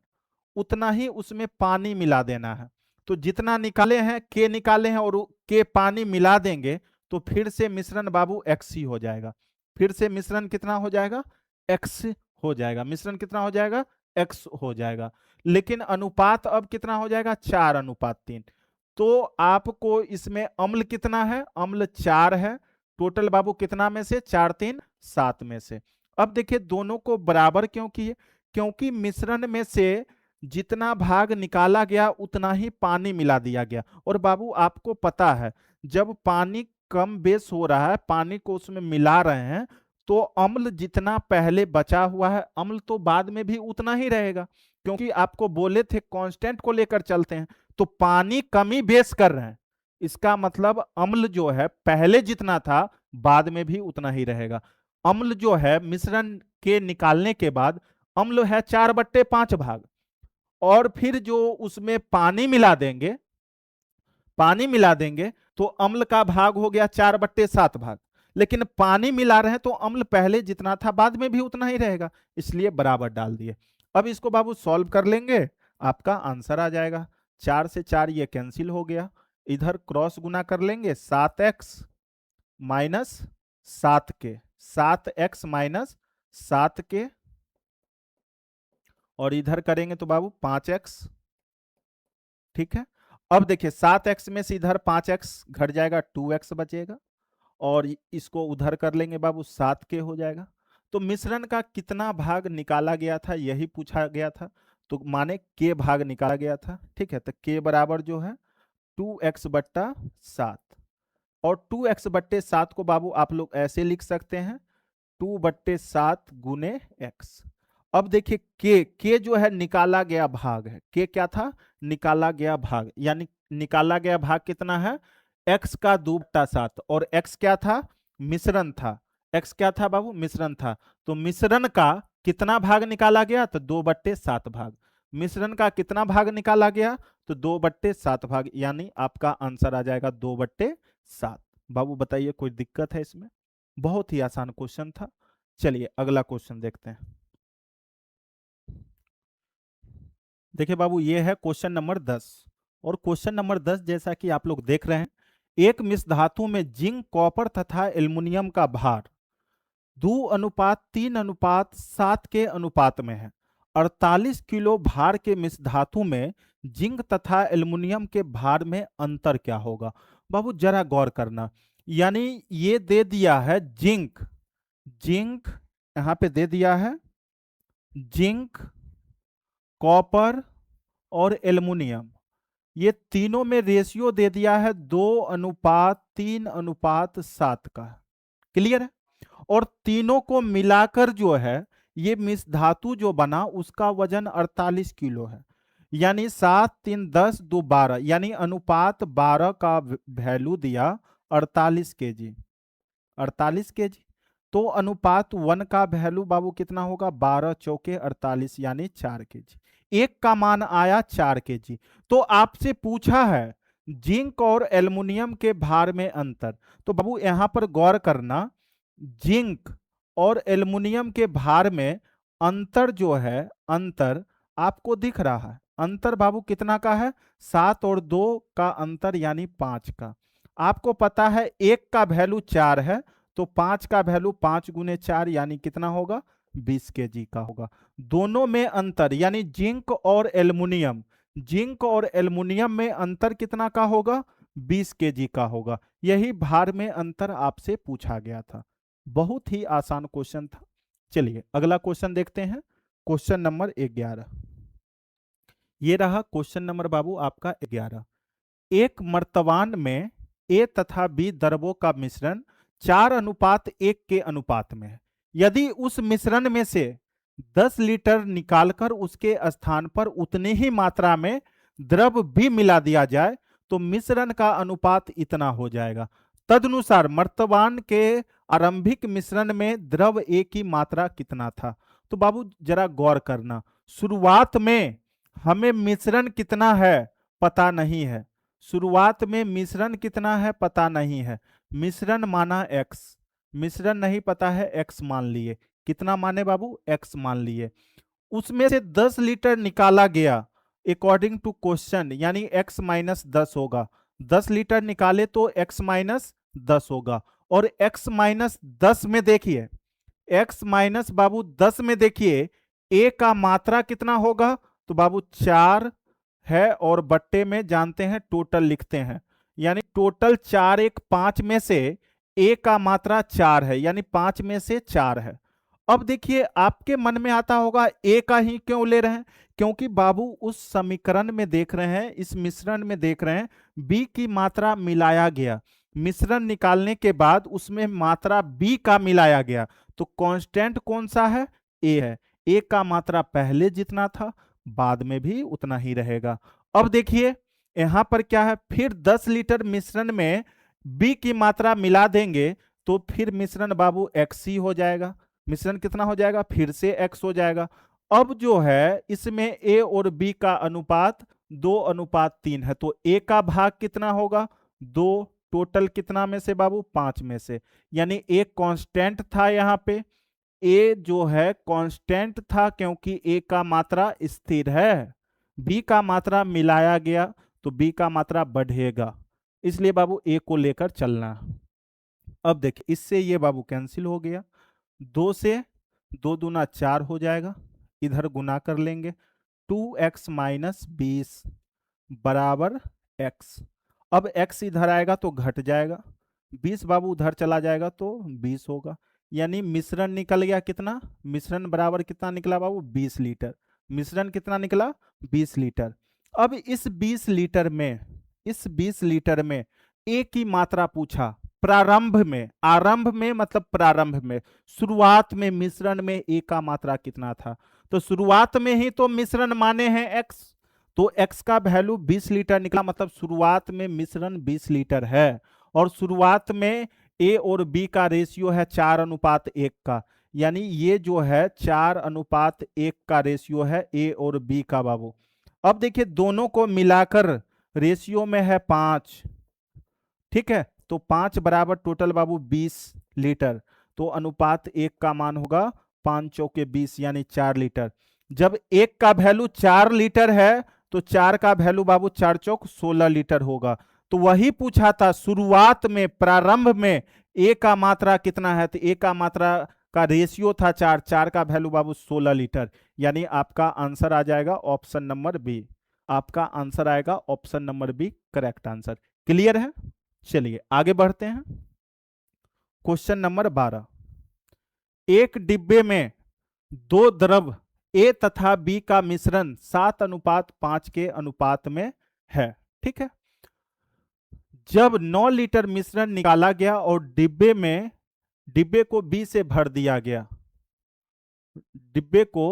उतना ही उसमें पानी मिला देना है। तो जितना निकाले हैं, के निकाले हैं और के पानी मिला देंगे तो फिर से मिश्रण बाबू एक्स ही हो जाएगा। फिर से मिश्रण कितना हो जाएगा, एक्स हो जाएगा। मिश्रण कितना हो जाएगा, एक्स हो जाएगा। लेकिन अनुपात अब कितना हो जाएगा, 4:3। तो आपको इसमें अम्ल कितना है, अम्ल 4 है। टोटल बाबू कितना में से, 4 3 7 में से। अब देखिए दोनों को बराबर क्यों किए, क्योंकि मिश्रण में से जितना भाग निकाला गया उतना ही पानी मिला दिया गया। और बाबू आपको पता है जब पानी कम बेस हो रहा है, पानी को उसमें मिला रहे हैं, तो अम्ल जितना पहले बचा हुआ है अम्ल तो बाद में भी उतना ही रहेगा। क्योंकि आपको बोले थे कांस्टेंट को लेकर चलते हैं, तो पानी कमी बेस कर रहे हैं, इसका मतलब अम्ल जो है पहले जितना था बाद में भी उतना ही रहेगा। अम्ल जो है मिश्रण के निकालने के बाद अम्ल है 4/5 भाग। और फिर जो उसमें पानी मिला देंगे, पानी मिला देंगे तो अम्ल का भाग हो गया 4/7 भाग। लेकिन पानी मिला रहे हैं तो अम्ल पहले जितना था बाद में भी उतना ही रहेगा, इसलिए बराबर डाल दिए। अब इसको बाबू सॉल्व कर लेंगे, आपका आंसर आ जाएगा। 4 से 4 ये कैंसिल हो गया, इधर क्रॉस गुना कर लेंगे, 7x minus 7k, 7x minus 7k। और इधर करेंगे तो बाबू 5x। ठीक है। अब देखिए 7x में से इधर 5x घट जाएगा, 2x बचेगा। और इसको उधर कर लेंगे बाबू, 7k हो जाएगा। तो मिश्रण का कितना भाग निकाला गया था यही पूछा गया था, तो माने k भाग निकाला गया था। ठीक है, तो k बराबर जो है 2x/7। और 2x/7 को बाबू आप लोग ऐसे लिख सकते हैं, 2/7 गुने x। अब देखिए के जो है निकाला गया भाग है, के क्या था, निकाला गया भाग। यानी निकाला गया भाग कितना है, x का 2/7। और x क्या था, मिश्रण था। x क्या था बाबू, मिश्रण था। तो मिश्रण का कितना भाग निकाला गया, तो 2/7 भाग। मिश्रण का कितना भाग निकाला गया, तो 2/7 भाग। यानी आपका आंसर आ जाएगा 2/7। बाबू बताइए कोई दिक्कत है इसमें, बहुत ही आसान क्वेश्चन था। चलिए अगला क्वेश्चन देखते हैं। देखिए बाबू ये है क्वेश्चन नंबर 10। और क्वेश्चन नंबर 10 जैसा कि आप लोग देख रहे हैं, एक मिश्र धातु में जिंक, कॉपर तथा एल्युमिनियम का भार 2:3:7 के अनुपात में है। 48 किलो भार के मिश्र धातु में जिंक तथा एल्युमिनियम के भार में अंतर क्या होगा। बाबू जरा गौर करना, यानी ये दे दिया है जिंक, जिंक यहां पे दे दिया है जिंक, कॉपर और एल्युमिनियम, ये तीनों में रेशियो दे दिया है 2:3:7 का। क्लियर है। और तीनों को मिलाकर जो है ये मिश्र धातु जो बना उसका वजन 48 किलो है। यानी 7 3 10 2 12, यानी अनुपात 12 का वैल्यू दिया 48 केजी, 48 केजी। तो अनुपात 1 का वैल्यू बाबू कितना होगा, 12 चौके 48 यानी 4 केजी। एक का मान आया 4 केजी। तो आपसे पूछा है जिंक और एल्युमिनियम के भार में अंतर। तो बाबू यहां पर गौर करना, जिंक और एल्युमिनियम के भार में अंतर जो है, अंतर आपको दिख रहा है। अंतर बाबू कितना का है? 7 और 2 का अंतर यानी 5 का। आपको पता है 1 का वैल्यू 4 है, तो 5 का वैल्यू 5 गुने 4 यानी कितना होगा? 20 केजी का होगा। दोनों में अंतर यानी जिंक और एल्युमिनियम, जिंक और एल्युमिनियम में अंतर कितना का होगा? 20 केजी का होगा। यही भार में अंतर आपसे पूछा गया था। बहुत ही आसान क्वेश्चन था। चलिए अगला क्वेश्चन देखते हैं, क्वेश्चन नंबर 11। ये रहा क्वेश्चन नंबर बाबू आपका 11। एक मर्तबान में ए तथा बी द्रवों का मिश्रण 4:1 के अनुपात में है। यदि उस मिश्रण में से 10 लीटर निकालकर उसके स्थान पर उतनी ही मात्रा में द्रव भी मिला दिया जाए तो मिश्रण का अनुपात इतना हो जाएगा। तदनुसार मर्तबान के आरंभिक मिश्रण में द्रव ए की मात्रा कितना था? तो बाबू जरा गौर करना, शुरुआत में हमें मिश्रण कितना है पता नहीं है। शुरुआत में मिश्रण कितना है पता नहीं है। मिश्रण माना x, मिश्रण नहीं पता है, x मान लिए। कितना माने बाबू? x मान लिए। उसमें से 10 लीटर निकाला गया अकॉर्डिंग टू क्वेश्चन, यानी x माइनस 10 होगा। 10 लीटर निकाले तो x माइनस 10 होगा। और x माइनस 10 में देखिए, x माइनस बाबू 10 में देखिए a का मात्रा कितना होगा? तो बाबू 4 है और बट्टे में जानते हैं टोटल लिखते हैं, यानी टोटल 4 1 5 में से a का मात्रा 4 है, यानी 5 में से 4 है। अब देखिए आपके मन में आता होगा a का ही क्यों ले रहे हैं? क्योंकि बाबू उस समीकरण में देख रहे हैं, इस मिश्रण में देख रहे हैं b की मात्रा मिलाया गया। मिश्रण निकालने के बाद उसमें मात्रा b का मिलाया गया, तो कांस्टेंट कौन सा है? a है। a का मात्रा पहले जितना था बाद में भी उतना ही रहेगा। अब देखिए यहां पर क्या है, फिर 10 लीटर मिश्रण में b की मात्रा मिला देंगे तो फिर मिश्रण बाबू x ही हो जाएगा। मिश्रण कितना हो जाएगा? फिर से x हो जाएगा। अब जो है इसमें a और b का अनुपात 2:3 है, तो a का भाग कितना होगा? 2। टोटल कितना में से बाबू? 5 में से, यानी एक कांस्टेंट था यहाँ पे। ए जो है कांस्टेंट था क्योंकि ए का मात्रा स्थिर है। बी का मात्रा मिलाया गया तो बी का मात्रा बढ़ेगा, इसलिए बाबू ए को लेकर चलना। अब देखिए इससे ये बाबू कैंसिल हो गया, 2 से 2 दूना 4 हो जाएगा, इधर गुना कर लेंगे। 2x माइनस 20 बराबर x। अब x इधर आएगा तो घट जाएगा, 20 बाबू उधर चला जाएगा तो 20 होगा, यानी मिश्रण निकल गया कितना? मिश्रण बराबर कितना निकला बाबू? 20 लीटर। मिश्रण कितना निकला? 20 लीटर। अब इस 20 लीटर में, इस 20 लीटर में ए की मात्रा पूछा प्रारंभ में, आरंभ में मतलब प्रारंभ में, शुरुआत में मिश्रण में ए का मात्रा कितना था? तो शुरुआत में ही तो मिश्रण माने हैं x, तो x का वैल्यू 20 लीटर निकला, मतलब शुरुआत में मिश्रण 20 लीटर है। और शुरुआत में a और b का रेशियो है 4:1 का, यानी ये जो है 4:1 का रेशियो है a और b का बाबू। अब देखिए दोनों को मिलाकर रेशियो में है 5, ठीक है, तो 5 बराबर टोटल बाबू 20 लीटर, तो अनुपात 1 का मान होगा 5 चौके 20 यानी 4 लीटर। जब 1 का वैल्यू 4 लीटर है तो 4 का वैल्यू बाबू 4 चौक 16 लीटर होगा। तो वही पूछा था शुरुआत में, प्रारंभ में ए का मात्रा कितना है, तो ए का मात्रा का रेशियो था 4, 4 का वैल्यू बाबू 16 लीटर, यानी आपका आंसर आ जाएगा ऑप्शन नंबर बी। आपका आंसर आएगा option number B, correct answer. Clear है? चलिए आगे बढ़ते हैं, क्वेश्चन नंबर 12। एक डिब्बे में 2 द्रव ए तथा बी का मिश्रण 7:5 के अनुपात में है, ठीक है। जब 9 लीटर मिश्रण निकाला गया और डिब्बे को बी से भर दिया गया, डिब्बे को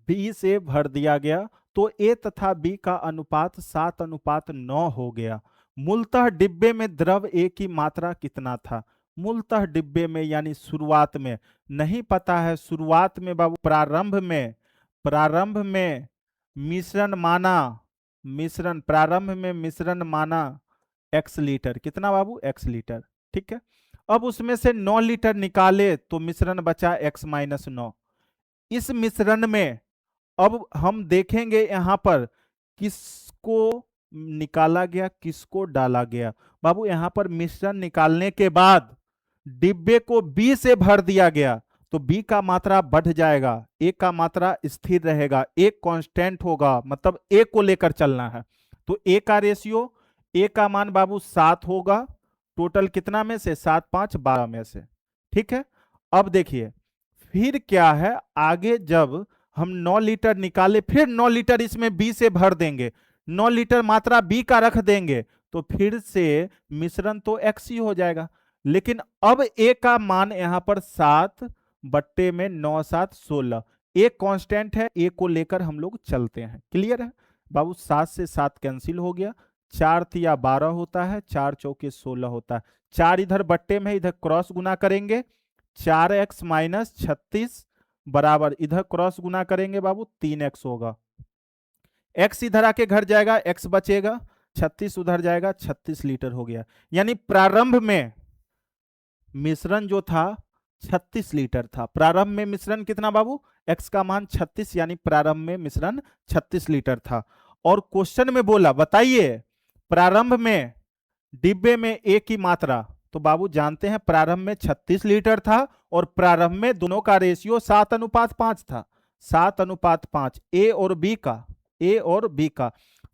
बी से भर दिया गया तो ए तथा बी का अनुपात 7:9 हो गया। मूलतः डिब्बे में द्रव ए की मात्रा कितना था? मूलतः डिब्बे में यानी शुरुआत में, नहीं पता है शुरुआत में बाबू, प्रारंभ में मिश्रण माना, मिश्रण प्रारंभ में मिश्रण माना x लीटर, कितना बाबू? x लीटर, ठीक है। अब उसमें से 9 लीटर निकाले तो मिश्रण बचा x माइनस 9। इस मिश्रण में अब हम देखेंगे यहां पर किसको निकाला गया, किसको डाला गया? बाबू यहाँ पर मिश्रण निकालने के बाद डिब्बे को बी से भर दिया गया, तो बी का मात्रा बढ़ जाएगा, ए का मात्रा स्थिर रहेगा, ए कांस्टेंट होगा, मतलब ए को लेकर चलना है। तो ए का रेशियो, ए का मान बाबू 7 होगा। टोटल कितना में से? 7 5 12 में से। ठीक है, अब देखिए फिर क्या है, आगे जब हम 9 लीटर निकाले, फिर 9 लीटर इसमें बी से भर देंगे, 9 लीटर मात्रा बी का रख देंगे, तो फिर से मिश्रण तो एक्स ही हो जाएगा। लेकिन अब ए का मान यहां पर 7 बट्टे में 9 7 16, ए कांस्टेंट है, ए को लेकर हम लोग चलते हैं। क्लियर है बाबू? 7 से 7 कैंसिल हो गया, 4 तिया 12 होता है, 4 चौके 16 होता है, 4 इधर बट्टे में, इधर क्रॉस गुना करेंगे, 4x माइनस 36 बराबर, इधर क्रॉस गुना करेंगे बाबू 3x होगा, x इधर आके घट जाएगा, x बचेगा, 36 उधर जाएगा, 36 लीटर हो गया। यानी प्रारंभ में मिश्रण जो था 36 लीटर था। प्रारंभ में मिश्रण कितना बाबू? x का मान 36, यानी प्रारंभ में मिश्रण 36 लीटर था। और क्वेश्चन में बोला बताइए प्रारंभ में डिब्बे में ए की मात्रा, तो बाबू जानते हैं प्रारंभ में 36 लीटर था और प्रारंभ में दोनों का रेशियो 7:5 था, 7:5 ए और बी का, ए और बी का।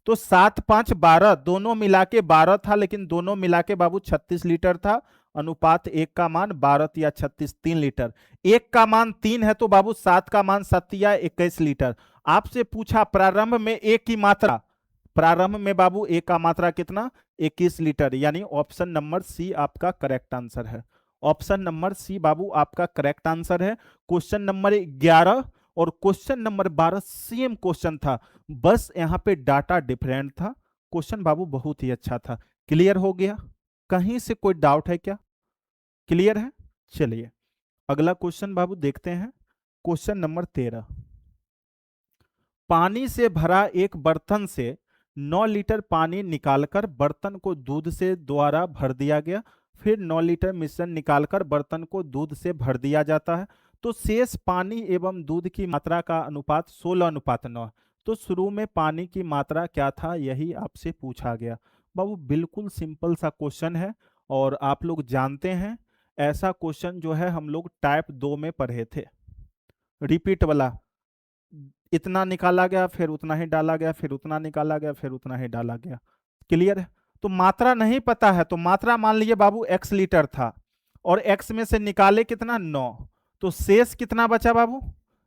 तो 7 5 12 दोनों मिला के 12 था, लेकिन दोनों मिला के बाबू 36 लीटर था। अनुपात एक का मान 12 या 36 3 लीटर, एक का मान 3 है, तो बाबू 7 का मान 7 या 21 लीटर। आपसे पूछा प्रारंभ में ए की मात्रा, प्रारंभ में बाबू ए का मात्रा कितना? 21 लीटर, यानी ऑप्शन नंबर सी आपका करेक्ट आंसर है। ऑप्शन नंबर सी बाबू आपका करेक्ट आंसर है। क्वेश्चन नंबर 11 और क्वेश्चन नंबर 12 सेम क्वेश्चन था, बस यहां पे डाटा डिफरेंट था। क्वेश्चन बाबू बहुत ही अच्छा था। क्लियर हो गया? कहीं से कोई डाउट है क्या? क्लियर है? चलिए अगला क्वेश्चन बाबू देखते हैं। क्वेश्चन नंबर 13, पानी से भरा एक बर्तन से 9 लीटर पानी निकालकर बर्तन को दूध से द्वारा भर दिया गया, फिर 9 लीटर मिश्रण निकालकर बर्तन को दूध से भर दिया जाता है, तो शेष पानी एवं दूध की मात्रा का अनुपात 16:9। तो शुरू में पानी की मात्रा क्या था, यही आपसे पूछा गया। बाबू बिल्कुल सिंपल सा क्वेश्चन है और आप लोग जानते हैं ऐसा क्वेश्चन जो है हम लोग टाइप 2 में पढ़े थे, रिपीट वाला। इतना निकाला गया, फिर उतना ही डाला गया, फिर उतना निकाला गया, फिर उतना ही डाला गया। क्लियर है? तो मात्रा नहीं पता है, तो मात्रा मान लीजिए बाबू x लीटर था और x में से निकाले कितना? 9, तो शेष कितना बचा बाबू?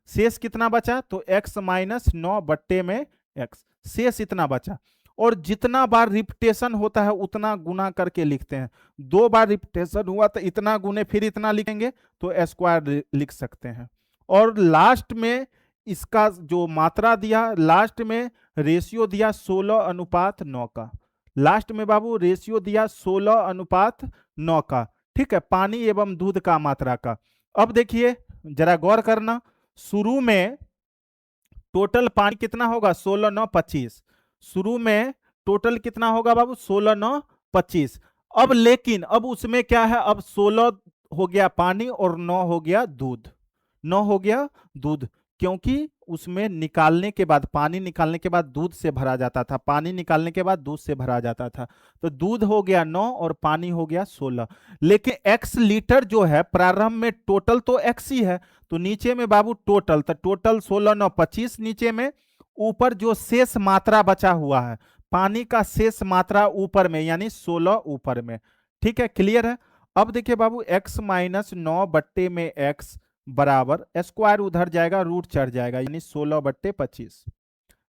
शेष कितना बचा? तो x माइनस 9 बट्टे में x, शेष इतना बचा। और जितना बार रिपीटेशन होता है उतना गुना करके लिखते हैं। 2 बार रिपीटेशन हुआ तो इतना गुने फिर इतना लिखेंगे, तो स्क्वायर लिख सकते हैं। और लास्ट में इसका जो मात्रा दिया, लास्ट में रेशियो दिया 16:9 का, लास्ट में बाबू रेशियो दिया 16:9 का। ठीक है, पानी एवं दूध का मात्रा का। अब देखिए जरा गौर करना, शुरू में टोटल पानी कितना होगा? 16:9 25। शुरू में टोटल कितना होगा बाबू? 16:9 25। अब लेकिन अब उसमें क्या है, अब 16 हो गया पानी और 9 हो गया दूध, 9 हो गया दूध, क्योंकि उसमें निकालने के बाद, पानी निकालने के बाद दूध से भरा जाता था, पानी निकालने के बाद दूध से भरा जाता था, तो दूध हो गया 9 और पानी हो गया 16। लेकिन x लीटर जो है प्रारंभ में टोटल तो x ही है, तो नीचे में बाबू टोटल, तो टोटल 16:9 25 नीचे में, ऊपर जो शेष मात्रा बचा हुआ है पानी का शेष मात्रा ऊपर में, यानी 16 ऊपर में। ठीक है, क्लियर है? अब देखिए बाबू x माइनस 9 बट्टे में x बराबर, स्क्वायर उधर जाएगा, रूट चढ़ जाएगा, यानी 16/25।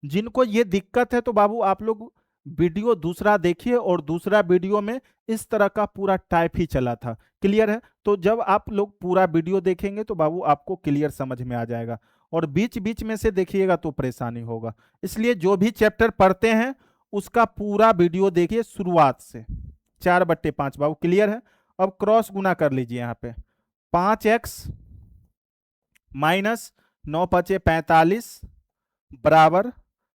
जिनको ये दिक्कत है तो बाबू आप लोग वीडियो दूसरा देखिए, और दूसरा वीडियो में इस तरह का पूरा टाइप ही चला था। क्लियर है? तो जब आप लोग पूरा वीडियो देखेंगे तो बाबू आपको क्लियर समझ में आ जाएगा, और बीच बीच में से देखिएगा तो परेशानी होगा। इसलिए जो भी चैप्टर पढ़ते हैं उसका पूरा वीडियो देखिए शुरुआत से, 4/5 बाबू। क्लियर है? अब क्रॉस गुना कर लीजिए यहाँ पे, 5x माइनस 9 5 45 बराबर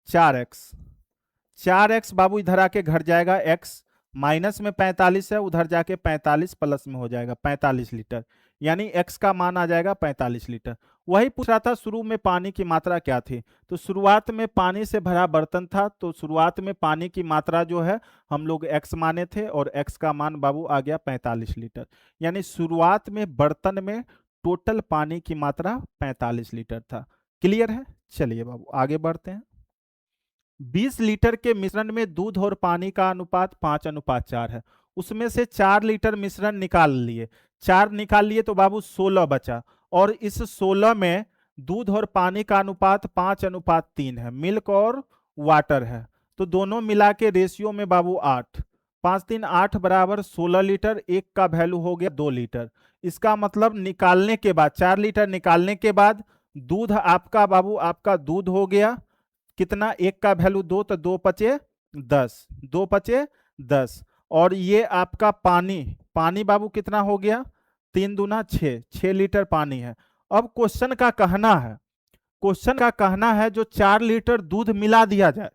4x। 4x बाबू इधर आके घट जाएगा, x माइनस में 45 है, उधर जाके 45 प्लस में हो जाएगा 45 लीटर, यानी x का मान आ जाएगा 45 लीटर। वही पूछ रहा था शुरू में पानी की मात्रा क्या थी। तो शुरुआत में पानी से भरा बर्तन था, तो शुरुआत में पानी की मात्रा जो है हम लोग x माने थे, और x का मान बाबू आ गया 45 लीटर। यानी शुरुआत में बर्तन में टोटल पानी की मात्रा 45 लीटर था। क्लियर है? चलिए बाबू आगे बढ़ते हैं। 20 लीटर के मिश्रण में दूध और पानी का अनुपात 5:4 है। उसमें से 4 लीटर मिश्रण निकाल लिए, 4 निकाल लिए तो बाबू 16 बचा, और इस 16 में दूध और पानी का अनुपात 5:3 है, मिल्क और वाटर है। तो दोनों मिला के रेशियो में बाबू 8, 5×3 = 8 बराबर 16 लीटर। एक का वैल्यू हो गया 2 लीटर। इसका मतलब निकालने के बाद 4 लीटर निकालने के बाद दूध आपका बाबू आपका दूध हो गया कितना, एक का वैल्यू 2, तो 2 पचे 10, 2 पचे 10। और ये आपका पानी, पानी बाबू कितना हो गया, 3×2 = 6, 6 लीटर पानी है। अब क्वेश्चन का कहना है, क्वेश्चन का कहना है जो 4 लीटर दूध मिला दिया जाए,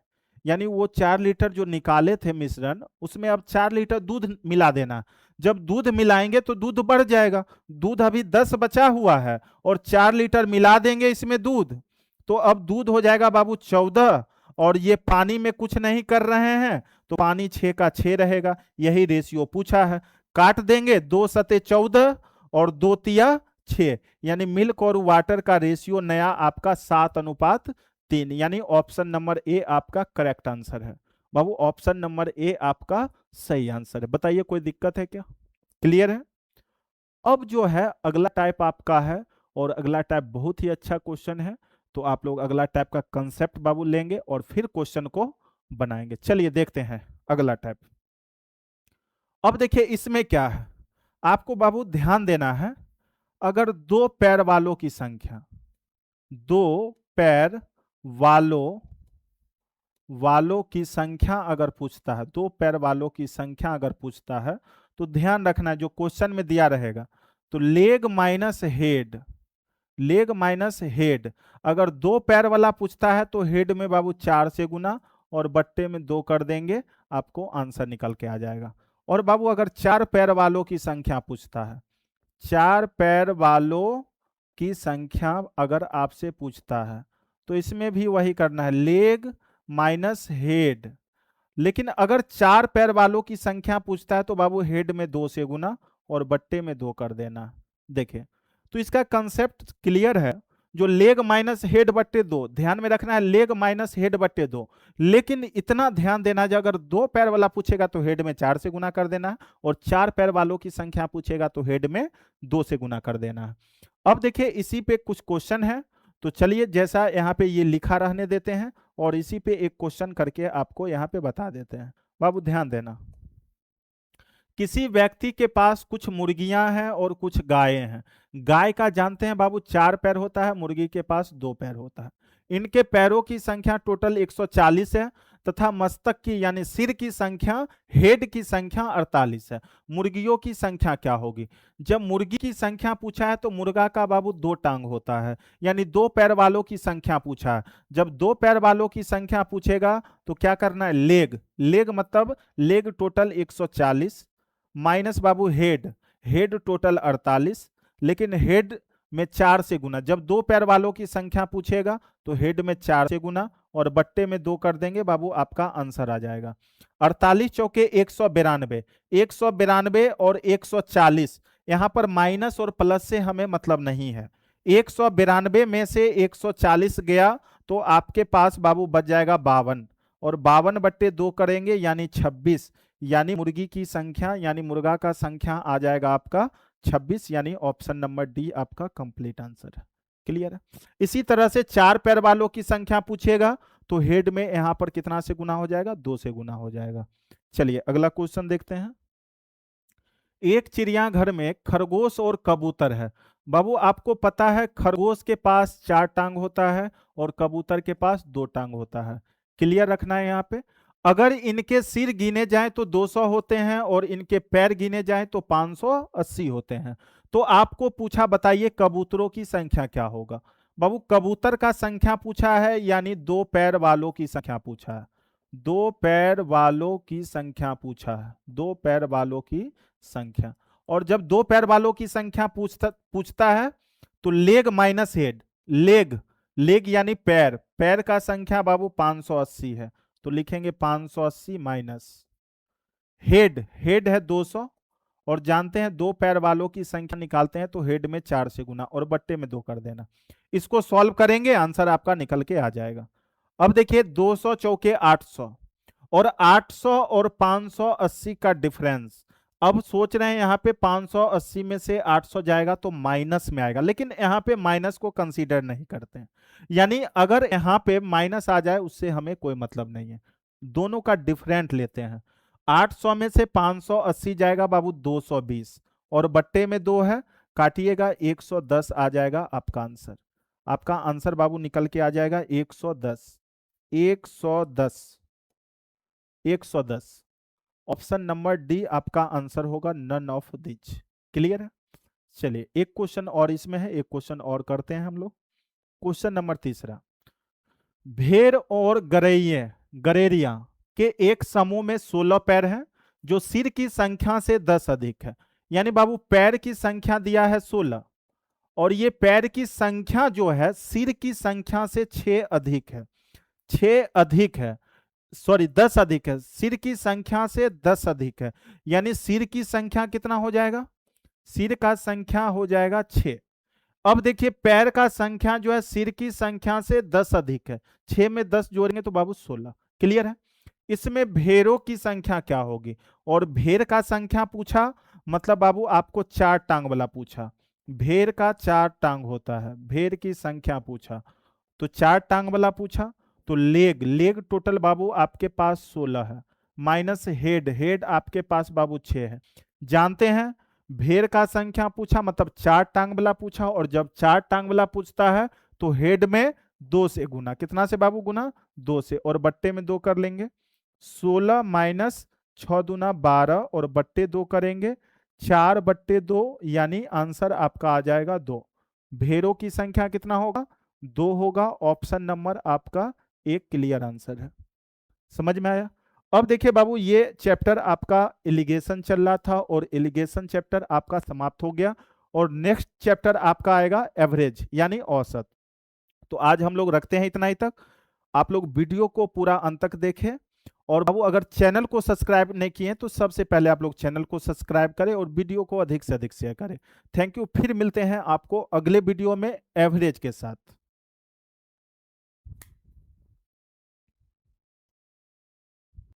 यानी वो 4 लीटर जो निकाले थे मिश्रण, उसमें अब 4 लीटर दूध मिला देना। जब दूध मिलाएंगे तो दूध बढ़ जाएगा, दूध अभी 10 बचा हुआ है, और 4 लीटर मिला देंगे इसमें दूध, तो अब दूध हो जाएगा बाबू 14, और ये पानी में कुछ नहीं कर रहे हैं, तो पानी 6 का 6 रहेगा। यही रेशियो पूछा है। काट देंगे, 2 सते 14 और 2 तिया 6, यानी मिल्क और वाटर का रेशियो नया आपका 7:3, यानी ऑप्शन नंबर ए आपका करेक्ट आंसर है। बाबू ऑप्शन नंबर ए आपका सही आंसर है। बताइए कोई दिक्कत है क्या? क्लियर है? अब जो है अगला टाइप आपका है, और अगला टाइप बहुत ही अच्छा क्वेश्चन है। तो आप लोग अगला टाइप का कंसेप्ट बाबू लेंगे और फिर क्वेश्चन को बनाएंगे। चलिए देखते हैं अगला टाइप। अब देखिए इसमें क्या है, आपको बाबू ध्यान देना है। अगर दो पैर वालों की संख्या, दो पैर वालों वालों की संख्या अगर पूछता है, दो पैर वालों की संख्या अगर पूछता है, तो ध्यान रखना है जो क्वेश्चन में दिया रहेगा, तो leg minus head, leg minus head. अगर दो पैर वाला पूछता है तो हेड में बाबू 4 से गुना और बट्टे में 2 कर देंगे, आपको आंसर निकल के आ जाएगा। और बाबू अगर 4 पैर वालों की संख्या पूछता है, 4 पैर वालों की संख्या अगर आपसे पूछता है, तो इसमें भी वही करना है, लेग माइनस हेड। लेकिन अगर 4 पैर वालों की संख्या पूछता है तो बाबू हेड में 2 से गुना और बट्टे में 2 कर देना। देखिए तो इसका कंसेप्ट क्लियर है। जो लेग माइनस हेड बट्टे 2, ध्यान में रखना है, लेग माइनस हेड बट्टे 2। लेकिन इतना ध्यान देना है, अगर 2 पैर वाला पूछेगा तो हेड में 4 से गुना कर देना है, और 4 पैर वालों की संख्या पूछेगा तो हेड में 2 से गुना कर देना है। अब देखिए इसी पे कुछ क्वेश्चन है, तो चलिए जैसा यहाँ पे ये लिखा रहने देते हैं, और इसी पे एक क्वेश्चन करके आपको यहाँ पे बता देते हैं। बाबू ध्यान देना, किसी व्यक्ति के पास कुछ मुर्गियां हैं और कुछ गायें हैं। गाय का जानते हैं बाबू 4 पैर होता है, मुर्गी के पास 2 पैर होता है। इनके पैरों की संख्या टोटल 140 है, तथा मस्तक की यानी सिर की संख्या, हेड की संख्या 48 है। मुर्गियों की संख्या क्या होगी? जब मुर्गी की संख्या पूछा है तो मुर्गा का बाबू 2 टांग होता है, यानी 2 पैर वालों की संख्या पूछा है। जब 2 पैर वालों की संख्या पूछेगा तो क्या करना है, लेग, लेग मतलब लेग टोटल 140 माइनस बाबू हेड, हेड टोटल 48, लेकिन हेड में 4 से गुना। जब 2 पैर वालों की संख्या पूछेगा तो हेड में 4 से गुना और बट्टे में 2 कर देंगे, बाबू आपका आंसर आ जाएगा। 48 चौके 192, 192 और 140, यहां पर माइनस और प्लस से हमें मतलब नहीं है। 192 में से 140 गया तो आपके पास बाबू बच जाएगा 52, और 52 बट्टे 2 करेंगे यानी 26, यानी मुर्गी की संख्या यानी मुर्गा का संख्या आ जाएगा आपका 26, यानी ऑप्शन नंबर डी आपका कंप्लीट आंसर है। क्लियर है? इसी तरह से 4 पैर वालों की संख्या पूछेगा तो हेड में यहां पर कितना से गुना हो जाएगा, 2 से गुना हो जाएगा। चलिए अगला क्वेश्चन देखते हैं। एक चिड़ियाघर में खरगोश और कबूतर है। बाबू आपको पता है खरगोश के पास 4 टांग होता है और कबूतर के पास 2 टांग होता है। क्लियर रखना है यहाँ पे। अगर इनके सिर गिने जाएं तो 200 होते हैं और इनके पैर गिने जाएं तो 580 होते हैं। तो आपको पूछा बताइए कबूतरों की संख्या क्या होगा। बाबू कबूतर का संख्या पूछा है, यानी 2 पैर वालों की संख्या पूछा है, 2 पैर वालों की संख्या पूछा है, 2 पैर वालों की संख्या। और जब 2 पैर वालों की संख्या पूछता है तो leg minus head, leg, leg यानी पैर, पैर का संख्या बाबू 580 है, तो लिखेंगे 580 माइनस हेड, हेड है 200, और जानते हैं दो पैर वालों की संख्या निकालते हैं तो हेड में 4 से गुना और बट्टे में 2 कर देना। इसको सॉल्व करेंगे, आंसर आपका निकल के आ जाएगा। अब देखिए 200 चौके 800, और 800 और 580 का डिफरेंस। अब सोच रहे हैं यहाँ पे 580 में से 800 जाएगा तो माइनस में आएगा, लेकिन यहाँ पे माइनस को कंसीडर नहीं करते हैं, यानी अगर यहाँ पे माइनस आ जाए उससे हमें कोई मतलब नहीं है, दोनों का डिफरेंट लेते हैं। 800 में से 580 जाएगा बाबू 220, और बट्टे में 2 है, काटिएगा 110 आ जाएगा आपका आंसर। आपका आंसर बाबू निकल के आ जाएगा 110, 110, 110। ऑप्शन नंबर डी आपका आंसर होगा, नन ऑफ दिच। क्लियर है? चलिए एक क्वेश्चन और इसमें है, एक क्वेश्चन और करते हैं हम लोग। क्वेश्चन नंबर तीसरा, भेड़ और गरेरिया के एक समूह में 16 पैर हैं जो सिर की संख्या से 10 अधिक है। यानी बाबू पैर की संख्या दिया है 16, और ये पैर की संख्या जो है सिर की संख्या से 6 अधिक है, 6 अधिक है, सॉरी 10 अधिक है, सिर की संख्या से 10 अधिक है। यानी सिर की संख्या कितना हो जाएगा? सिर का संख्या हो जाएगा 6। अब देखिए पैर का संख्या जो है सिर की संख्या से 10 अधिक है, 6 में 10 जोड़ेंगे तो बाबू 16। क्लियर है? इसमें भेड़ों की संख्या क्या होगी? और भेड़ का संख्या पूछा, मतलब बाबू आपको 4 टांग वाला पूछा, भेड़ का 4 टांग होता है, भेड़ की संख्या पूछा तो 4 टांग वाला पूछा, तो लेग, लेग टोटल बाबू आपके पास 16 है, माइनस हेड, हेड आपके पास बाबू 6 है। जानते हैं भेड़ का संख्या पूछा मतलब 4 टांग वाला पूछा, और जब 4 टांग वाला पूछता है तो हेड में 2 से गुना, कितना से बाबू गुना? 2 से, और बट्टे में 2 कर लेंगे। 16 माइनस 6 दूना 12, और बट्टे 2 करेंगे, 4 बट्टे 2, यानी आंसर आपका आ जाएगा 2। भेड़ों की संख्या कितना होगा? 2 होगा। ऑप्शन नंबर आपका एक क्लियर आंसर है। समझ में आया? अब देखिए बाबू ये चैप्टर आपका एलिगेशन चल रहा था, और एलिगेशन चैप्टर आपका समाप्त हो गया, और नेक्स्ट चैप्टर आपका आएगा एवरेज यानी औसत। तो आज हम लोग रखते हैं इतना ही तक। आप लोग वीडियो को पूरा अंत तक देखें, और बाबू अगर चैनल को सब्सक्राइब नहीं किए तो सबसे पहले आप लोग चैनल को सब्सक्राइब करें और वीडियो को अधिक से अधिक शेयर करें। Thank you. फिर मिलते हैं आपको अगले वीडियो में एवरेज के साथ।